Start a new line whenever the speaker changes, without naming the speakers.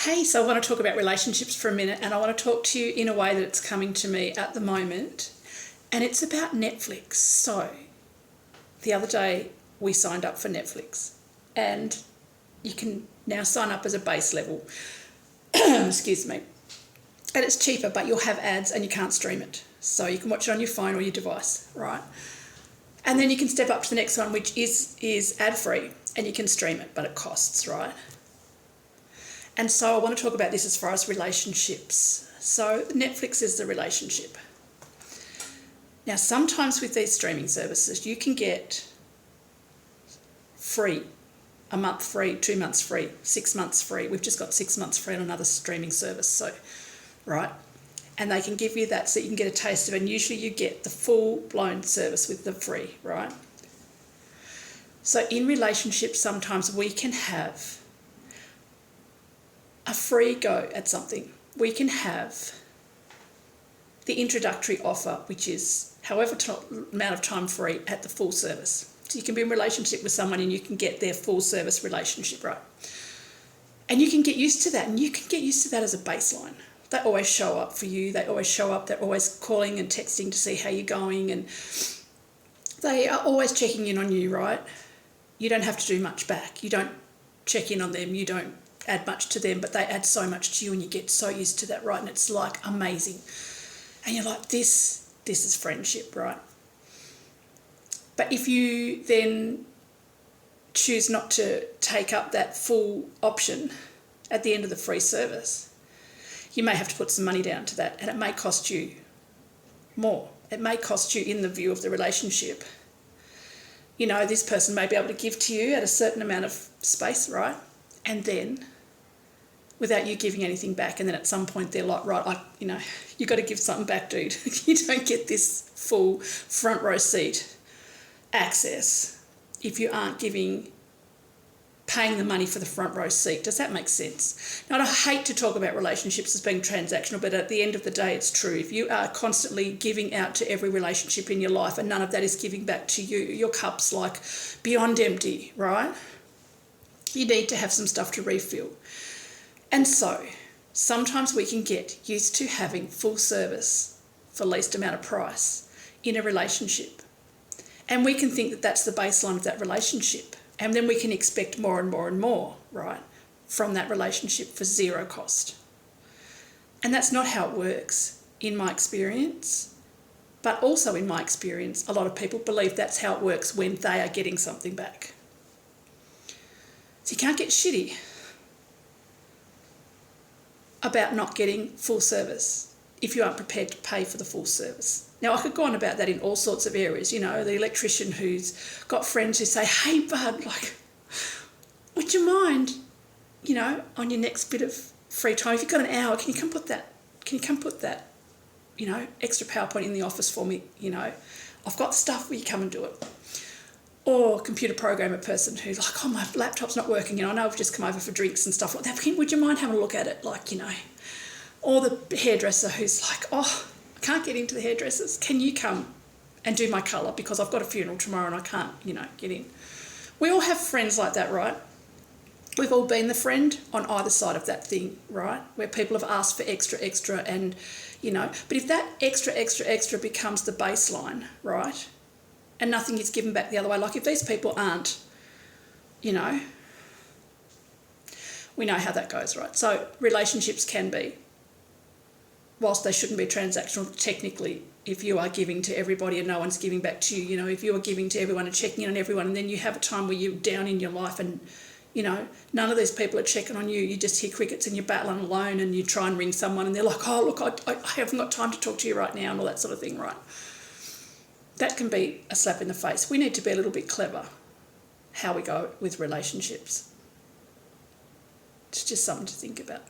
Hey, so I want to talk about relationships for a minute, and I want to talk to you in a way that it's coming to me at the moment, and it's about Netflix. So the other day we signed up for Netflix, and you can now sign up as a base level. Excuse me. And it's cheaper, but you'll have ads and you can't stream it. So you can watch it on your phone or your device, right? And then you can step up to the next one, which is ad-free, and you can stream it, but it costs, right? And so I want to talk about this as far as relationships. So Netflix is the relationship. Now, sometimes with these streaming services, you can get free, a month free, 2 months free, 6 months free. We've just got 6 months free on another streaming service, so, right? And they can give you that so you can get a taste of it. And usually you get the full-blown service with the free, right? So in relationships, sometimes we can have a free go at something. We can have the introductory offer, which is however amount of time free at the full service. So you can be in a relationship with someone and you can get their full service relationship, right? And you can get used to that, and you can get used to that as a baseline. They always show up for you. They always show up. They're always calling and texting to see how you're going, and they are always checking in on you, right? You don't have to do much back. You don't check in on them. You don't add much to them, but they add so much to you, and you get so used to that, right? And it's like amazing. And you're like, this is friendship, right? But if you then choose not to take up that full option at the end of the free service, you may have to put some money down to that, and it may cost you more. It may cost you in the view of the relationship. You know, this person may be able to give to you at a certain amount of space, right? And then without you giving anything back, and then at some point they're like, right, you got to give something back, dude. You don't get this full front row seat access if you aren't paying the money for the front row seat. Does that make sense? Now, I hate to talk about relationships as being transactional, but at the end of the day, it's true. If you are constantly giving out to every relationship in your life and none of that is giving back to you, your cup's like beyond empty, right? You need to have some stuff to refill. And so sometimes we can get used to having full service for least amount of price in a relationship. And we can think that that's the baseline of that relationship. And then we can expect more and more and more, right, from that relationship for zero cost. And that's not how it works in my experience. But also in my experience, a lot of people believe that's how it works when they are getting something back. So you can't get shitty about not getting full service if you aren't prepared to pay for the full service. Now, I could go on about that in all sorts of areas. You know, the electrician who's got friends who say, hey, bud, like, would you mind, you know, on your next bit of free time, if you've got an hour, can you come put that, you know, extra PowerPoint in the office for me? You know, I've got the stuff, will you come and do it? Or computer programmer person who's like, oh, my laptop's not working, you know, I know I've just come over for drinks and stuff like that. Would you mind having a look at it? Like, you know, or the hairdresser who's like, oh, I can't get into the hairdressers. Can you come and do my colour because I've got a funeral tomorrow and I can't, you know, get in. We all have friends like that, right? We've all been the friend on either side of that thing, right? Where people have asked for extra and, you know, but if that extra becomes the baseline, right? And nothing is given back the other way. Like if these people aren't, you know, we know how that goes, right? So relationships can be, whilst they shouldn't be transactional technically, if you are giving to everybody and no one's giving back to you, you know, if you are giving to everyone and checking in on everyone, and then you have a time where you're down in your life and, you know, none of these people are checking on you, you just hear crickets and you're battling alone and you try and ring someone and they're like, oh, look, I haven't got time to talk to you right now and all that sort of thing, right? That can be a slap in the face. We need to be a little bit clever how we go with relationships. It's just something to think about.